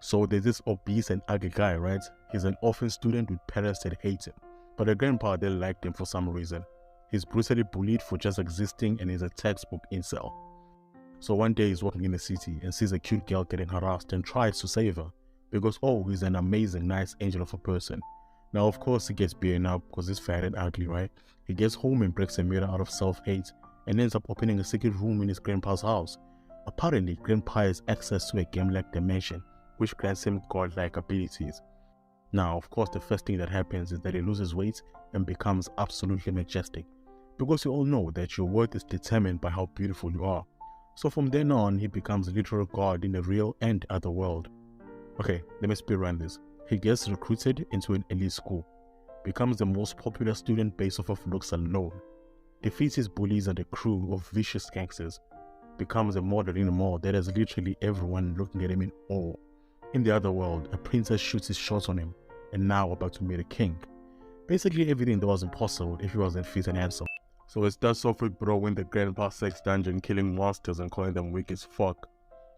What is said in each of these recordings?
So there's this obese and ugly guy, right? He's an orphan student with parents that hate him. But the grandpa, they liked him for some reason. He's brutally bullied for just existing and is a textbook incel. So one day he's walking in the city and sees a cute girl getting harassed and tries to save her. Because, oh, he's an amazing, nice angel of a person. Now, of course, he gets beaten up because he's fat and ugly, right? He gets home and breaks a mirror out of self-hate and ends up opening a secret room in his grandpa's house. Apparently, grandpa has access to a game-like dimension, which grants him godlike abilities. Now, of course, the first thing that happens is that he loses weight and becomes absolutely majestic. Because you all know that your worth is determined by how beautiful you are. So from then on, he becomes a literal god in the real and other world. Okay, let me speedrun this. He gets recruited into an elite school, becomes the most popular student based off of looks alone, defeats his bullies and a crew of vicious gangsters, becomes a model in a mall that has literally everyone looking at him in awe. In the other world, a princess shoots his shot on him, and now about to meet a king. Basically everything that was impossible if he wasn't fit and handsome. So it starts off with bro in the grandpa sex dungeon killing monsters and calling them weak as fuck.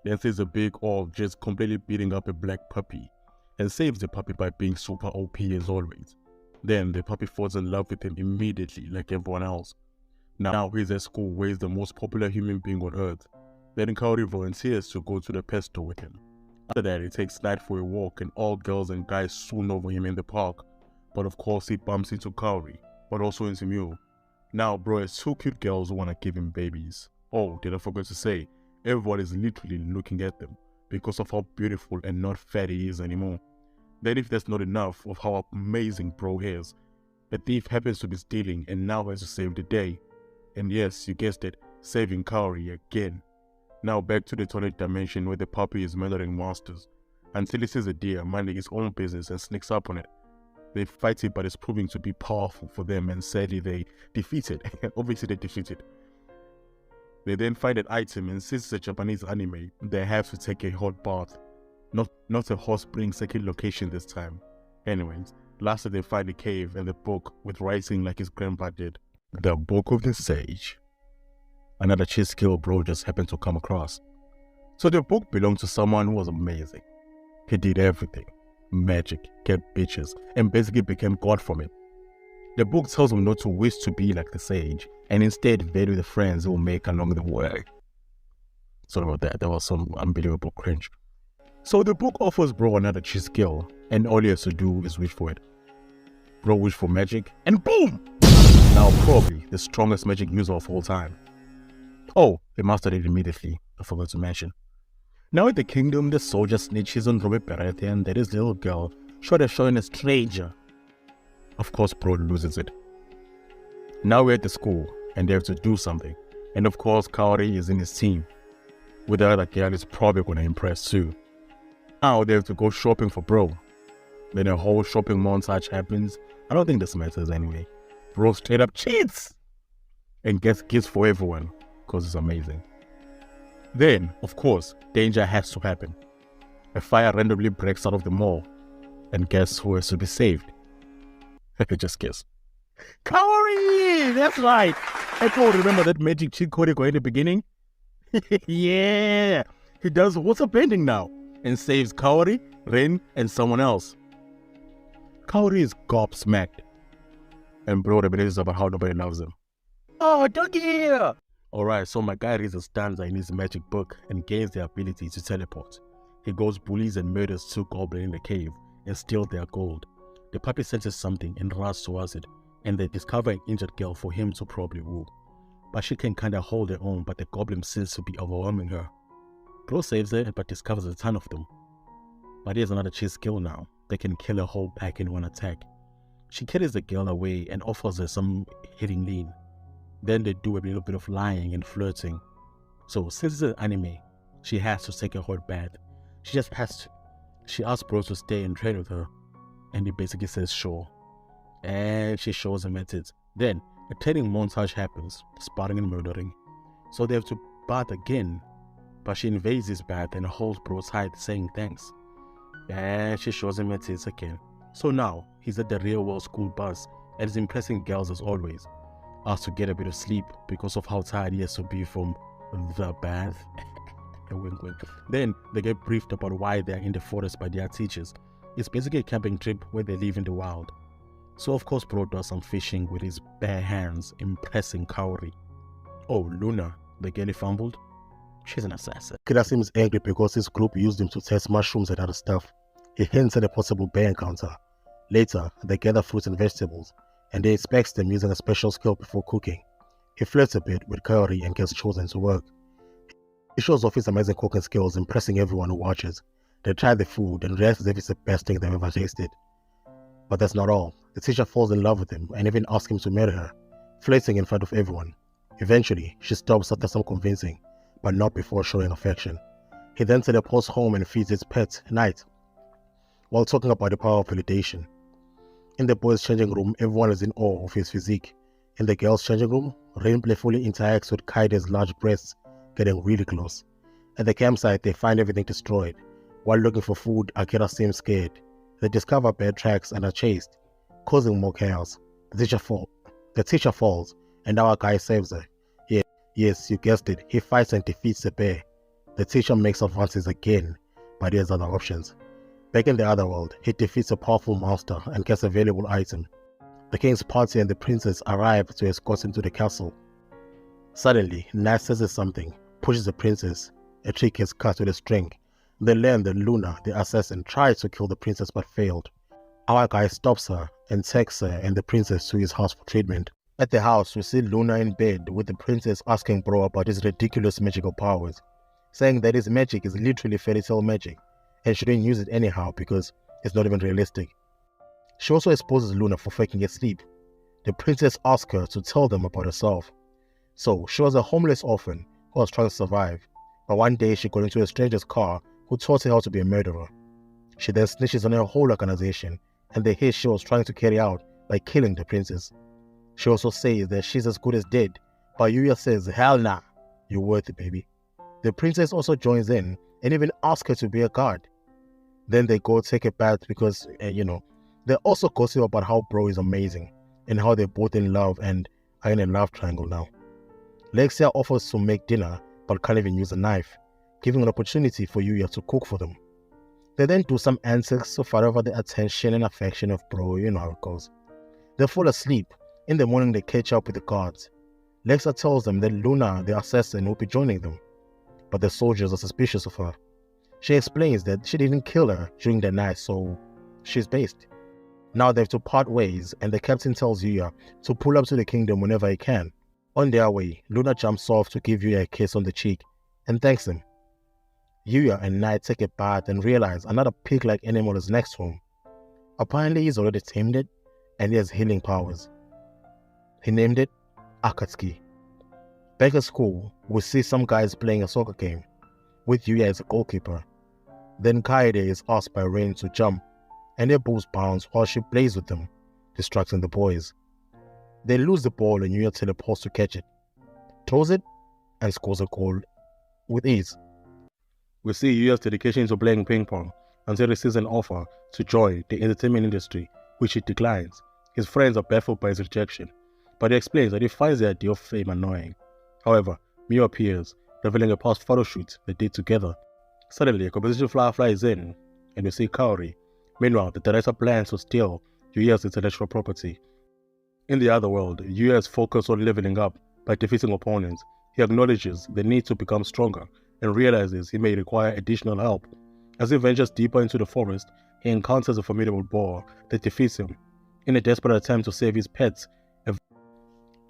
Then sees a big orc just completely beating up a black puppy and saves the puppy by being super OP as always. Then the puppy falls in love with him immediately like everyone else. Now he's at school where he's the most popular human being on earth. Then Kaori volunteers to go to the pet store with him. After that, he takes Night for a walk and all girls and guys swoon over him in the park. But of course he bumps into Kaori, but also into Mew. Now bro has two cute girls who wanna give him babies. Oh, did I forget to say, everyone is literally looking at them because of how beautiful and not fat he is anymore. Then if that's not enough of how amazing bro is, a thief happens to be stealing and now has to save the day. And yes, you guessed it, saving Kaori again. Now back to the tonic dimension where the puppy is murdering monsters, until he sees a deer minding his own business and sneaks up on it. They fight it, but it's proving to be powerful for them, and sadly they defeat it. Obviously they defeat it. They then find an item, and since it's a Japanese anime, they have to take a hot bath. Not a hot spring second location this time. Anyways, lastly they find a cave and the book with writing like his grandpa did. The Book of the Sage. Another cheat skill bro just happened to come across. So the book belonged to someone who was amazing. He did everything. Magic, kept bitches, and basically became god from it. The book tells him not to wish to be like the sage, and instead value the friends he will make along the way. Sorry about that, that was some unbelievable cringe. So the book offers bro another cheat skill, and all he has to do is wish for it. Bro wished for magic, and boom! Now probably the strongest magic user of all time. Oh, they mastered it immediately, I forgot to mention. Now in the kingdom, the soldier snitches on Robert Baratheon that his little girl shot a shot in a stranger. Of course, bro loses it. Now we're at the school, and they have to do something. And of course, Kaori is in his team. With the other girl is probably gonna impress too. Now they have to go shopping for bro. Then a whole shopping montage happens. I don't think this matters anyway. Bro straight up cheats! And gets gifts for everyone, cause it's amazing. Then, of course, danger has to happen. A fire randomly breaks out of the mall. And guess who has to be saved? Just guess. Kaori! That's right! I don't remember that magic cheat code in the beginning? Yeah! He does water bending now and saves Kaori, Rin, and someone else. Kaori is gobsmacked. And bro reminisces about how nobody loves him. Oh, doggy! Alright, so my guy reads a stanza in his magic book and gains the ability to teleport. He goes bullies and murders two goblins in the cave and steals their gold. The puppy senses something and runs towards it, and they discover an injured girl for him to probably woo. But she can kinda hold her own, but the goblin seems to be overwhelming her. Bro saves her but discovers a ton of them. But he has another cheat skill now. They can kill a whole pack in one attack. She carries the girl away and offers her some hitting lean. Then they do a little bit of lying and flirting. So since it's an anime, she has to take a hot bath. She just has to. She asks bro to stay and train with her. And he basically says sure. And she shows him at it. Then a training montage happens, sparring and murdering. So they have to bath again. But she invades his bath and holds bro tight saying thanks. And she shows him at it again. So now he's at the real world school bus and is impressing girls as always. Asked to get a bit of sleep because of how tired he has to be from the bath. A wink wink. Then they get briefed about why they're in the forest by their teachers. It's basically a camping trip where they live in the wild. So of course Bro does some fishing with his bare hands, impressing Kaori. Oh, Luna, the girl he fumbled? She's an assassin. Kira seems angry because his group used him to test mushrooms and other stuff. He hints at a possible bear encounter. Later, they gather fruits and vegetables, and he expects them using a special skill before cooking. He flirts a bit with Kaori and gets chosen to work. He shows off his amazing cooking skills, impressing everyone who watches. They try the food and react as if it's the best thing they've ever tasted. But that's not all. The teacher falls in love with him and even asks him to marry her, flirting in front of everyone. Eventually, she stops after some convincing, but not before showing affection. He then teleports home and feeds his pet, Night, while talking about the power of validation. In the boys' changing room, everyone is in awe of his physique. In the girls' changing room, Rain playfully interacts with Kaide's large breasts, getting really close. At the campsite, they find everything destroyed. While looking for food, Akira seems scared. They discover bad tracks and are chased, causing more chaos. The teacher falls, and our guy saves her. Yes, you guessed it, he fights and defeats the bear. The teacher makes advances again, but he has other options. Back in the other world, he defeats a powerful monster and gets a valuable item. The king's party and the princess arrive to escort him to the castle. Suddenly, Nat says something, pushes the princess. A tree gets cut with a string. They learn that Luna, the assassin, tried to kill the princess but failed. Our guy stops her and takes her and the princess to his house for treatment. At the house, we see Luna in bed with the princess asking Bro about his ridiculous magical powers, saying that his magic is literally fairy tale magic and shouldn't use it anyhow because it's not even realistic. She also exposes Luna for faking asleep. The princess asks her to tell them about herself. So, she was a homeless orphan who was trying to survive, but one day she got into a stranger's car who taught her how to be a murderer. She then snitches on her whole organization and the hit she was trying to carry out by killing the princess. She also says that she's as good as dead, but Yuya says, hell nah, you're worth it, baby. The princess also joins in and even asks her to be a guard. Then they go take a bath because, they also gossip about how Bro is amazing and how they're both in love and are in a love triangle now. Lexia offers to make dinner but can't even use a knife, giving an opportunity for Yuya to cook for them. They then do some antics to fight over the attention and affection of Bro, you know how it goes. They fall asleep. In the morning they catch up with the guards. Lexia tells them that Luna, the assassin, will be joining them, but the soldiers are suspicious of her. She explains that she didn't kill her during the night, so she's based. Now they have to part ways and the captain tells Yuya to pull up to the kingdom whenever he can. On their way, Luna jumps off to give Yuya a kiss on the cheek and thanks him. Yuya and Night take a bath and realize another pig-like animal is next to him. Apparently he's already tamed it and he has healing powers. He named it Akatsuki. Back at school, we see some guys playing a soccer game, with Yuya as a goalkeeper. Then Kaede is asked by Rain to jump, and they both bounce while she plays with them, distracting the boys. They lose the ball and Yuya teleports to catch it, throws it, and scores a goal with ease. We see Yuya's dedication to playing ping pong until he receives an offer to join the entertainment industry, which he declines. His friends are baffled by his rejection, but he explains that he finds the idea of fame annoying. However, Miu appears, revealing a past photo shoot they did together. Suddenly, a composition flyer flies in, and we see Kaori. Meanwhile, the director plans to steal Yuya's intellectual property. In the other world, Yuya is focused on leveling up by defeating opponents. He acknowledges the need to become stronger and realizes he may require additional help. As he ventures deeper into the forest, he encounters a formidable boar that defeats him. In a desperate attempt to save his pets,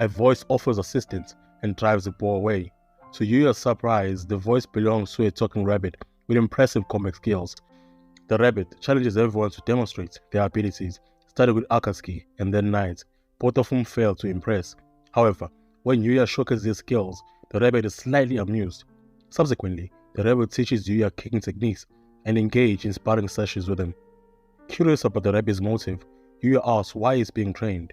a voice offers assistance and drives the boar away. To Yuya's surprise, the voice belongs to a talking rabbit with impressive combat skills. The rabbit challenges everyone to demonstrate their abilities, starting with Akatsuki and then Night, both of whom fail to impress. However, when Yuya showcases his skills, the rabbit is slightly amused. Subsequently, the rabbit teaches Yuya kicking techniques and engages in sparring sessions with him. Curious about the rabbit's motive, Yuya asks why he is being trained,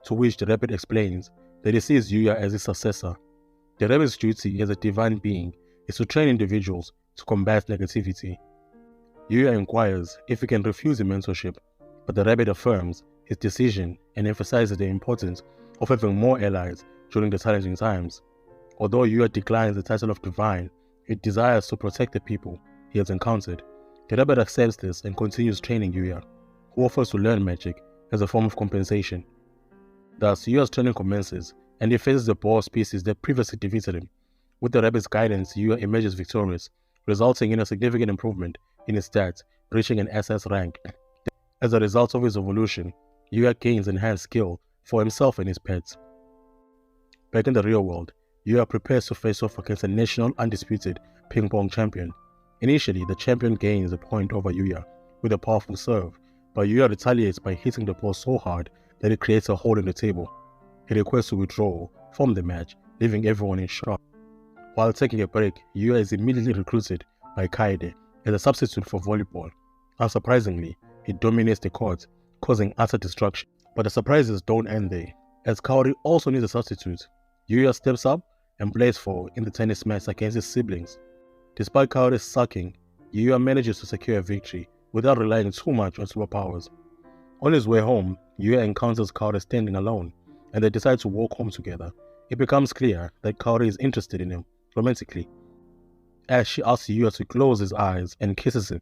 to which the rabbit explains that he sees Yuya as his successor. The rabbit's duty as a divine being is to train individuals to combat negativity. Yuya inquires if he can refuse the mentorship, but the rabbit affirms his decision and emphasizes the importance of having more allies during the challenging times. Although Yuya declines the title of divine, He desires to protect the people he has encountered. The rabbit accepts this and continues training Yuya, who offers to learn magic as a form of compensation. Thus, Yuya's training commences, and he faces the boar species that previously defeated him. With the rabbit's guidance, Yuya emerges victorious, resulting in a significant improvement in his stats, reaching an SS rank. As a result of his evolution, Yuya gains enhanced skill for himself and his pets. Back in the real world, Yuya prepares to face off against a national undisputed ping pong champion. Initially, the champion gains a point over Yuya with a powerful serve, but Yuya retaliates by hitting the ball so hard that it creates a hole in the table. He requests to withdraw from the match, leaving everyone in shock. While taking a break, Yuya is immediately recruited by KAETA as a substitute for volleyball. Unsurprisingly, he dominates the court, causing utter destruction. But the surprises don't end there, as Kaori also needs a substitute. Yuya steps up and plays for in the tennis match against his siblings. Despite Kaori's sucking, Yuya manages to secure a victory without relying too much on superpowers. On his way home, Yuya encounters Kaori standing alone, and they decide to walk home together. It becomes clear that Kaori is interested in him romantically, as she asks Yuya to close his eyes and kisses him.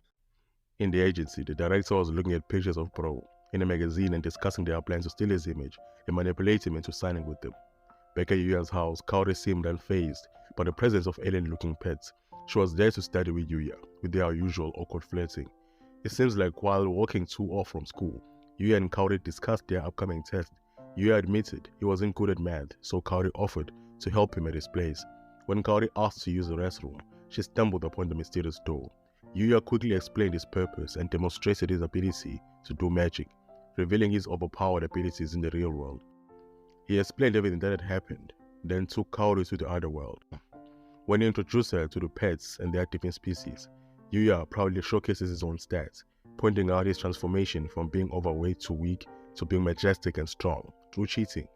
In the agency, the director was looking at pictures of Bro in a magazine and discussing their plans to steal his image and manipulate him into signing with them. Back at Yuya's house, Kaori seemed unfazed by the presence of alien-looking pets. She was there to study with Yuya, with their usual awkward flirting. It seems like while walking to or from school, Yuya and Kaori discussed their upcoming test. Yuya admitted he wasn't good at math, so Kaori offered to help him at his place. When Kaori asked to use the restroom, she stumbled upon the mysterious door. Yuya quickly explained his purpose and demonstrated his ability to do magic, revealing his overpowered abilities in the real world. He explained everything that had happened, then took Kaori to the other world. When he introduced her to the pets and their different species, Yuya proudly showcases his own stats, pointing out his transformation from being overweight to weak to being majestic and strong through cheating.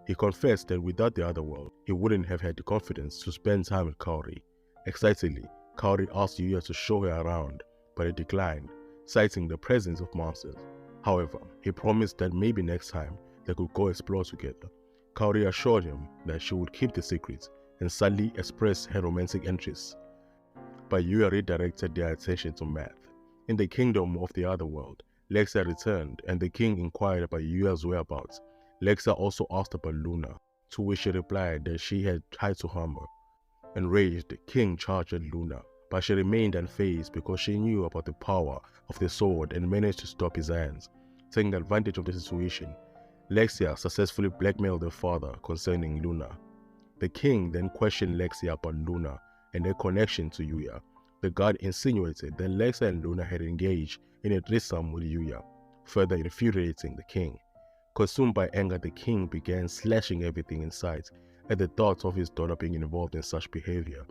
He confessed that without the other world, he wouldn't have had the confidence to spend time with Kaori. Excitedly, Kaori asked Yuya to show her around, but he declined, citing the presence of monsters. However, he promised that maybe next time they could go explore together. Kaori assured him that she would keep the secret and sadly expressed her romantic interests. But Yuya redirected their attention to math. In the kingdom of the other world, Lexa returned and the king inquired about Yuya's whereabouts. Lexa also asked about Luna, to which she replied that she had tried to harm her. Enraged, the king charged at Luna, but she remained unfazed because she knew about the power of the sword and managed to stop his hands. Taking advantage of the situation, Lexia successfully blackmailed her father concerning Luna. The king then questioned Lexia about Luna and their connection to Yuya. The guard insinuated that Lexia and Luna had engaged in a threesome with Yuya, further infuriating the king. Consumed by anger, the king began slashing everything in sight at the thought of his daughter being involved in such behavior.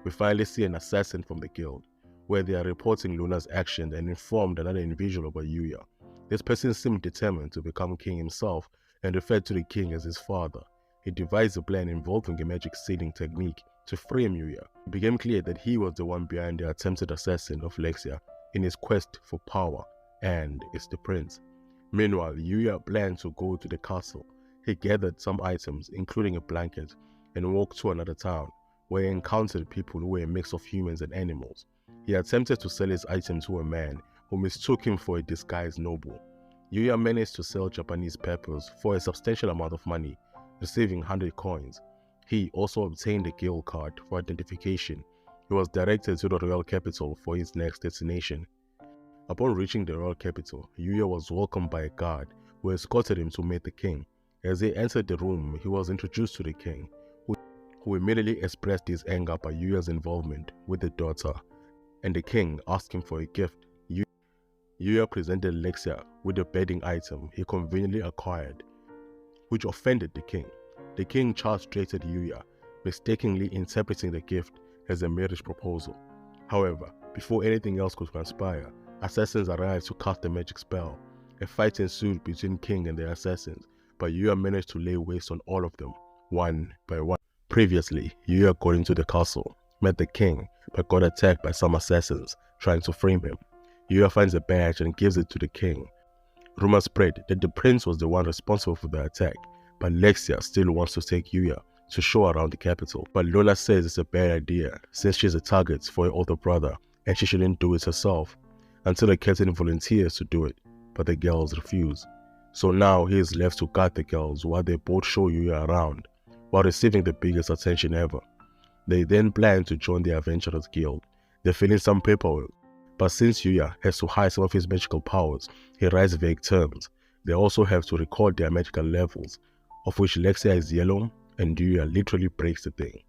We finally see an assassin from the guild, where they are reporting Luna's actions and informed another individual about Yuya. This person seemed determined to become king himself and referred to the king as his father. He devised a plan involving a magic sealing technique to frame Yuya. It became clear that he was the one behind the attempted assassin of Lexia in his quest for power and is the prince. Meanwhile, Yuya planned to go to the castle. He gathered some items, including a blanket, and walked to another town, where he encountered people who were a mix of humans and animals. He attempted to sell his items to a man who mistook him for a disguised noble. Yuya managed to sell Japanese peppers for a substantial amount of money, receiving 100 coins. He also obtained a guild card for identification. He was directed to the royal capital for his next destination. Upon reaching the royal capital, Yuya was welcomed by a guard who escorted him to meet the king. As he entered the room, he was introduced to the king, who immediately expressed his anger by Yuya's involvement with the daughter, and the king asked him for a gift. Yuya presented Lexia with a bedding item he conveniently acquired, which offended the king. The king charged straight at Yuya, mistakenly interpreting the gift as a marriage proposal. However, before anything else could transpire, assassins arrived to cast a magic spell. A fight ensued between king and the assassins, but Yuya managed to lay waste on all of them, one by one. Previously, Yuya got into the castle, met the king, but got attacked by some assassins trying to frame him. Yuya finds a badge and gives it to the king. Rumors spread that the prince was the one responsible for the attack, but Lexia still wants to take Yuya to show around the capital. But Lola says it's a bad idea since she's a target for her older brother and she shouldn't do it herself, until the captain volunteers to do it, but the girls refuse. So now he is left to guard the girls while they both show Yuya around, while receiving the biggest attention ever. They then plan to join the Adventurers Guild. They fill in some paperwork, but since Yuya has to hide some of his magical powers, he writes vague terms. They also have to record their magical levels, of which Lexia is yellow and Yuya literally breaks the thing.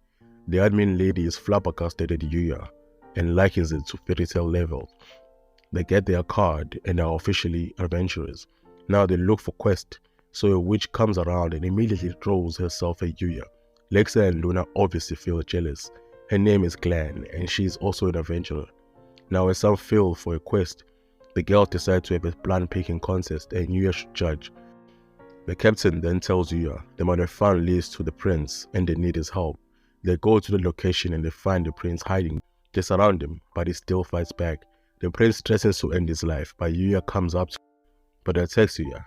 The admin lady is flabbergasted at Yuya and likens it to fairy tale levels. They get their card and are officially adventurers. Now they look for Quest, so a witch comes around and immediately throws herself at Yuya. Lexia and Luna obviously feel jealous. Her name is Glan and she is also an adventurer. Now as some fail for a quest, the girls decide to have a plant picking contest and Yuya should judge. The captain then tells Yuya the man they found leads to the prince and they need his help. They go to the location and they find the prince hiding. They surround him, but he still fights back. The prince threatens to end his life, but Yuya comes up to him, but attacks Yuya.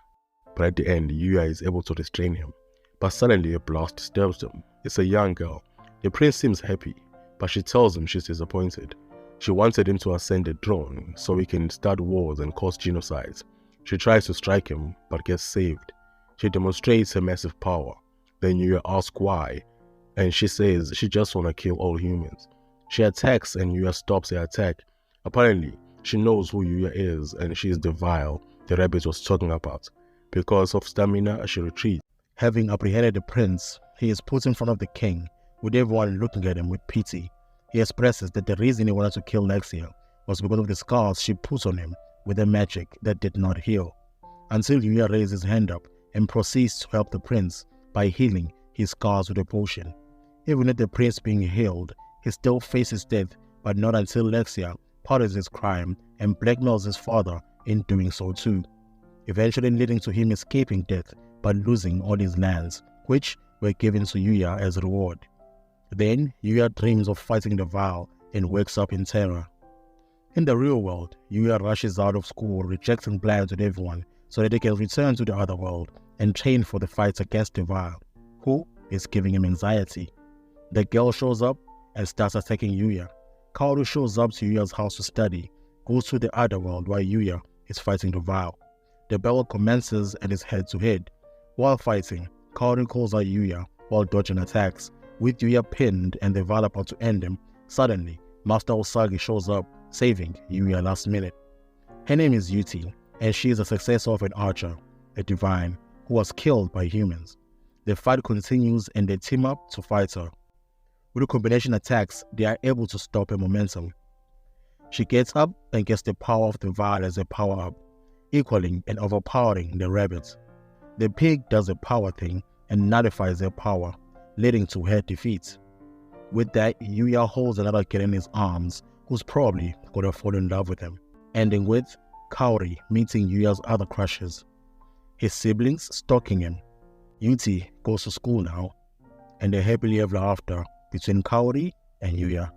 But at the end, Yuya is able to restrain him. But suddenly a blast disturbs them. It's a young girl. The prince seems happy, but she tells him she's disappointed. She wanted him to ascend a throne so he can start wars and cause genocides. She tries to strike him, but gets saved. She demonstrates her massive power. Then Yuya asks why, and she says she just wants to kill all humans. She attacks and Yuya stops the attack. Apparently, she knows who Yuya is and she is the Vile the rabbit was talking about. Because of stamina, she retreats. Having apprehended the prince, he is put in front of the king, with everyone looking at him with pity. He expresses that the reason he wanted to kill Lexia was because of the scars she put on him with a magic that did not heal. Until Yuya raises his hand up and proceeds to help the prince by healing his scars with a potion. Even with the prince being healed, he still faces death, but not until Lexia pardons his crime and blackmails his father in doing so too, eventually leading to him escaping death but losing all his lands, which were given to Yuya as a reward. Then Yuya dreams of fighting the Vile and wakes up in terror. In the real world, Yuya rushes out of school rejecting plans with everyone so that he can return to the other world and train for the fights against the Vile, who is giving him anxiety. The girl shows up and starts attacking Yuya. Kaoru shows up to Yuya's house to study, goes to the other world while Yuya is fighting the Vile. The battle commences and is head-to-head. While fighting, Kaoru calls out Yuya while dodging attacks. With Yuya pinned and the Vile about to end him, suddenly Master Usagi shows up, saving Yuya last minute. Her name is Yuti, and she is a successor of an archer, a divine, who was killed by humans. The fight continues and they team up to fight her. With the combination attacks, they are able to stop her momentum. She gets up and gets the power of the Vile as a power-up, equaling and overpowering the rabbit. The pig does a power thing and nullifies their power, leading to her defeat. With that, Yuya holds another kid in his arms who's probably gonna fall in love with him, ending with Kaori meeting Yuya's other crushes, his siblings stalking him. Yuti goes to school now, and they happily ever after between Kaori and Yuya.